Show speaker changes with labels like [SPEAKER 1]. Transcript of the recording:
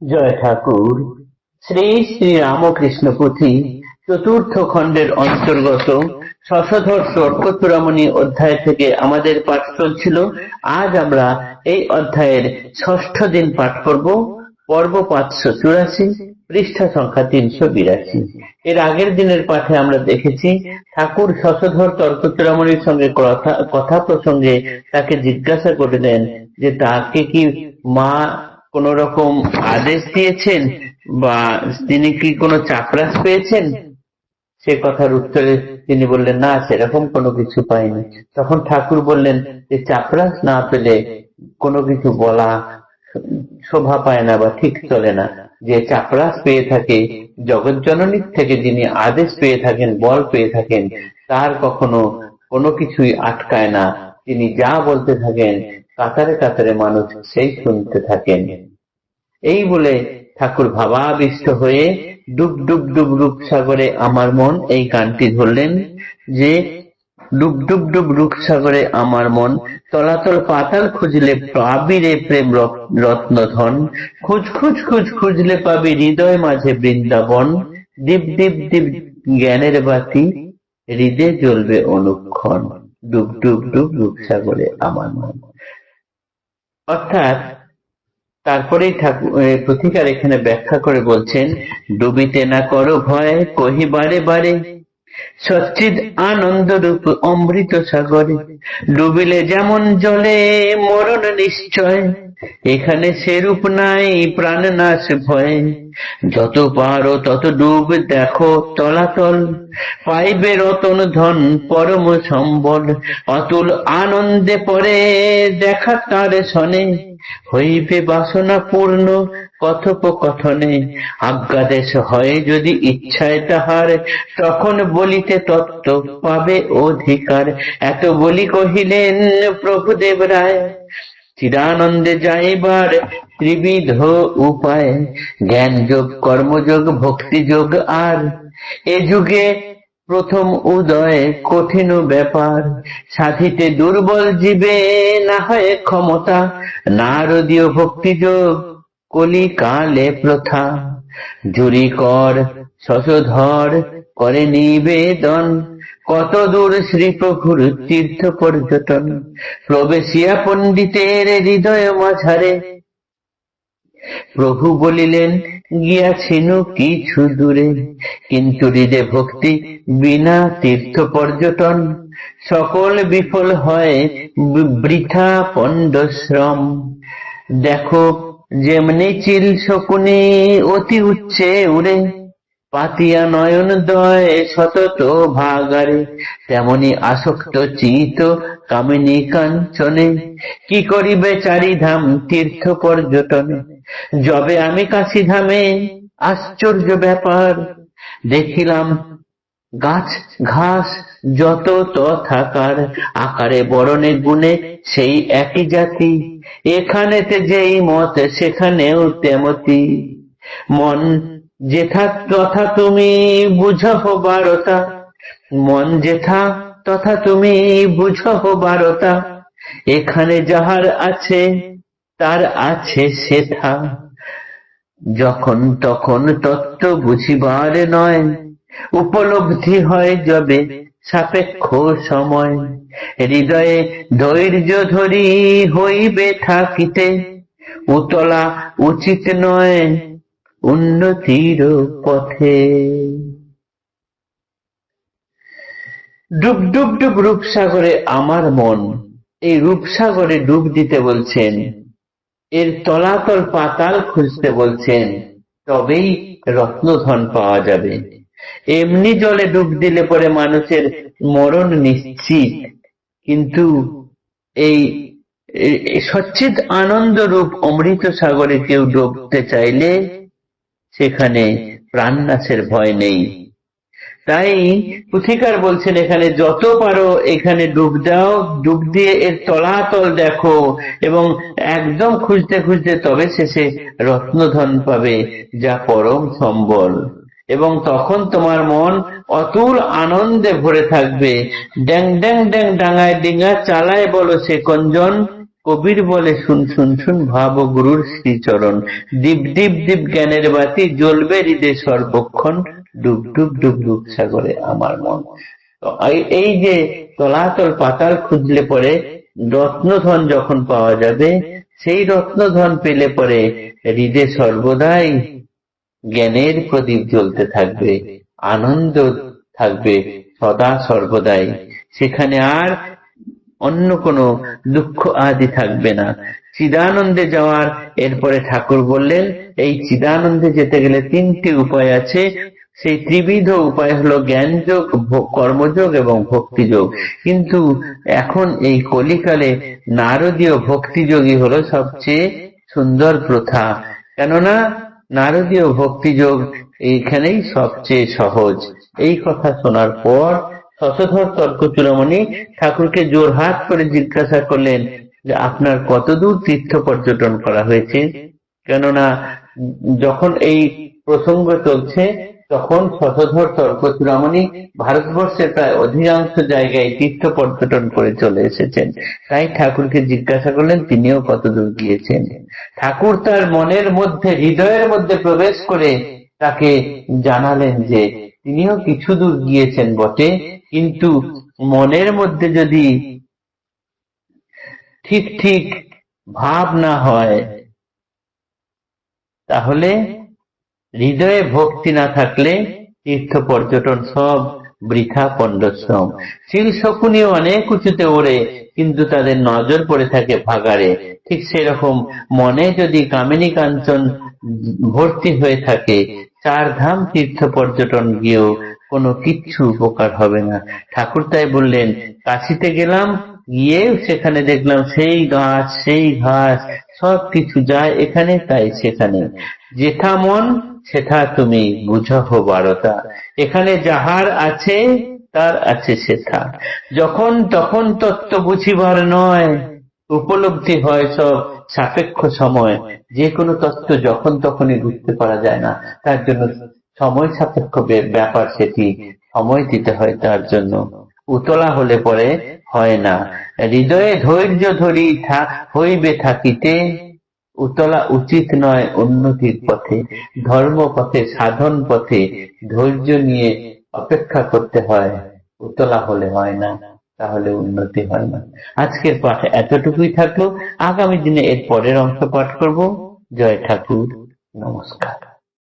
[SPEAKER 1] জয় ঠাকুর। শ্রী শ্রী রামকৃষ্ণ পুঁথি চতুর্থ খণ্ডের অন্তর্গত শশধর তর্কচূড়ামণি অধ্যায় থেকে আমাদের পাঠ চলছিল। আজ আমরা এই অধ্যায়ের ষষ্ঠ দিন পাঠ করব। পর্ব 584, পৃষ্ঠা সংখ্যা 382। এর আগের দিনের পাঠে আমরা দেখেছি ঠাকুর শশধর তর্কচূড়ামণির সঙ্গে কথা প্রসঙ্গে তাকে জিজ্ঞাসা করলেন যে তাকে কি মা কোন রকম আদেশ দিয়েছেন বা তিনি কি কোনো চাপরাশ পেয়েছেন। সে কথার উত্তরে তিনি বললেন, না, সেরকম কোনো কিছু পাইনি। তখন ঠাকুর বললেন যে চাপরাশ না পেলে কোনো কিছু বলা শোভা পায় না বা ঠিক চলে না। যে চাপরাশ পেয়ে থাকে জগৎজননীর থেকে, যিনি আদেশ পেয়ে থাকেন, বল পেয়ে থাকেন, তার কখনো কোনো কিছুই আটকায় না। তিনি যা বলতে থাকেন কাতারে কাতারে মানুষ সেই শুনতে থাকেন। এই বলে ঠাকুর ভাবাবিষ্ট হয়ে ডুব ডুব ডুব রূপসাগরে আমার মন এই গানটি ধরলেন যে ডুব ডুব ডুব রূপসাগরে আমার মন, তলাতল পাতাল খুঁজলে পাবি রে প্রেম রত্নধন, খুঁজ খুঁজ খুঁজ খুঁজলে পাবি হৃদয় মাঝে বৃন্দাবন, দীপ দীপ দীপ জ্ঞানের বাতি হৃদয়ে জ্বলবে অনুক্ষণ, ডুব ডুব ডুব রূপসাগরে আমার মন। অর্থাৎ তারপরেই ঠাকুর পুথিকার এখানে ব্যাখ্যা করে বলছেন, ডুবিতে না করো ভয় কহি বারে বারে, সচ্চিদ আনন্দ রূপ অমৃত সাগরে, ডুবিলে যেমন জলে মরণ নিশ্চয়, এখানে সেরূপ নাই প্রাণ নাশ ভয়, যত পারো তত ডুব দেখো তলাতল, পাইবে রতন ধন পরম সম্বল, অতুল আনন্দে পরে দেখা তার সনে, হইবে বাসনা পূর্ণ কথোপকথনে, আজ্ঞাদেশ হয় যদি ইচ্ছায় তাহার, তখন বলিতে তত্ত্ব পাবে অধিকার। এত বলি কহিলেন প্রভুদেব রায়, চিদানন্দে যাইবার ত্রিবিধ উপায়, জ্ঞান যোগ, কর্মযোগ, ভক্তি যোগ, আর এ যুগে প্রথম উদয় কঠিন ব্যাপার, সাধিতে দুর্বল জীবে না হয় ক্ষমতা, নারদীয় ভক্তি যোগ কলিকালে প্রথা, জুরি কর শশধর করে নিবেদন, কত দূর শ্রীপ্রভুর তীর্থ পর্যটন, প্রবেশিয়া পণ্ডিতের হৃদয় মাঝারে, প্রভু বলিলেন গিয়াছিনু কিছু দূরে, কিন্তু হৃদে ভক্তি বিনা তীর্থ পর্যটন, সকল বিফল হয় বৃথা পণ্ডশ্রম। দেখো যেমনি চিল শকুনি অতি উচ্চে উড়ে, পাতিয়া নয়ন দয় সতত ভাগারে, তেমনি আসক্ত চিত কামিনী কাঞ্চনে, কি করিবে চারিধাম তীর্থ পর্যটনে। যবে আমি কাশী ধামে আশ্চর্য ব্যাপার, দেখিলাম গাছ ঘাস যত তথাকার, আকারে বরণে গুণে সেই একই জাতি, এখানেতে যেই মত সেখানেও তেমতি, মন যেথা তথা তুমি বুঝহ বারতা, মন যেথা তথা তুমি বুঝহ বারতা, এখানে যাহার আছে তার আছে সেথা, যখন তখন তত্ত্ব বুঝিবার নয়, উপলব্ধি হয় যবে সাপেক্ষ সময়, হৃদয়ে ধৈর্য ধরি হইবে থাকিতে, উতলা উচিত নয় উন্নতির পথে। ডুব ডুব ডুব রূপসাগরে আমার মন, এই রূপসাগরে ডুব দিতে বলছেন, এর তলাতল পাতাল খুঁজতে বলছেন, তবেই রত্নধন পাওয়া যাবে। এমনি জলে ডুব দিলে পরে মানুষের মরণ নিশ্চিত, কিন্তু এই সচ্চিদ আনন্দ রূপ অমৃত সাগরে কেউ ডুবতে চাইলে সেখানে প্রাণনাশের ভয় নেই। তাই পুথিকার বলছেন এখানে যত পারো এখানে ডুব দাও, ডুব দিয়ে এর তলাতল দেখো, এবং একদম খুঁজতে খুঁজতে তবে শেষে রত্নধন পাবে, যা পরম সম্বল। এবং তখন তোমার মন অতুল আনন্দে ভরে থাকবে। ড্যাং ড্যাং ড্যাং ডাঙায় ডিঙা চালায় বলো সে কঞ্জন, কবির বলে শুন শুন শুন, ভাব ও গুরুর শ্রীচরণ, দীপ দীপ দীপ জ্ঞানের বাতি, জ্বলবে হৃদয়ে সর্বক্ষণ, ডুব ডুব ডুব ডুব সাগরে আমার মন। তো এই যে তলাতল পাতাল খুঁজলে পরে রত্নধন যখন পাওয়া যাবে, সেই রত্নধন পেলে পরে হৃদয়ে সর্বদাই জ্ঞানের প্রদীপ জ্বলতে থাকবে, আনন্দ থাকবে সদা সর্বদাই, সেখানে আর অন্য কোনো দুঃখ আদি থাকবে না। চিদানন্দে যাওয়ার এরপরে ঠাকুর বললেন, এই চিদানন্দে যেতে গেলে তিনটি উপায় আছে। সেই ত্রিবিধ উপায় হলো জ্ঞানযোগ, কর্মযোগ এবং ভক্তিযোগ। কিন্তু এখন এই কলিকালে নারদীয় ভক্তিযোগই হলো সবচেয়ে সুন্দর প্রথা, কেননা নারদীয় ভক্তিযোগ এইখানেই সবচেয়ে সহজ। এই কথা শোনার পর শশধর তর্কচূড়ামণি ঠাকুরকে জোরহাত করে জিজ্ঞাসা করলেন যে আপনার কতদূর তীর্থ পর্যটন করা হয়েছে। কেননা যখন এই প্রসঙ্গ চলছে তখন শশধর তর্কচূড়ামণি ভারতবর্ষের প্রায় অধিকাংশ জায়গায় তীর্থ পর্যটন করে চলে এসেছেন। তাই ঠাকুরকে জিজ্ঞাসা করলেন তিনিও কতদূর গিয়েছেন। ঠাকুর তার মনের মধ্যে, হৃদয়ের মধ্যে প্রবেশ করে তাকে জানালেন যে তিনিও কিছু দূর গিয়েছেন বটে, কিন্তু মনের মধ্যে যদি ঠিক ঠিক ভাব না হয়, তাহলে হৃদয়ে ভক্তি না থাকলে তীর্থ পর্যটন সব বৃথা পণ্ডশ্রম। শিল শকুনিও অনেক উঁচুতে ওড়ে, কিন্তু তাদের নজর পড়ে থাকে ভাগাড়ে। ঠিক সেরকম মনে যদি কামিনী কাঞ্চন ভর্তি হয়ে থাকে, চার ধাম তীর্থ পর্যটন গিয়েও কোনো কিচ্ছু উপকার হবে না। ঠাকুর তাই বললেন, কাশিতে গেলাম, গিয়ে সেখানে দেখলাম সেই গাছ সেই ঘাস সবকিছু যায় এখানে তাই সেখানে, যেথা মন সেথা তুমি বুঝহো বারতা, এখানে যাহার আছে তার আছে সেথা। যখন তখন তত্ত্ব বুঝিবার নয়, উপলব্ধি হয় সব সাপেক্ষ সময়। যে কোনো তত্ত্ব যখন তখনই বুঝতে পারা যায় না, তার জন্য সময় সাপেক্ষ ব্যাপার, সেটি সময় দিতে হয় তার জন্য। উতলা হলে পরে হয় না, হৃদয়ে ধৈর্য ধরি হইবে থাকিতে, উতলা উচিত নয় উন্নতির পথে। ধর্ম পথে, সাধন পথে ধৈর্য নিয়ে অপেক্ষা করতে হয়, উতলা হলে হয় না, তাহলে উন্নতি হয় না। আজকের পাঠ এতটুকুই থাকলো, আগামী দিনে এর পরের অংশ পাঠ করব। জয় ঠাকুর, নমস্কার।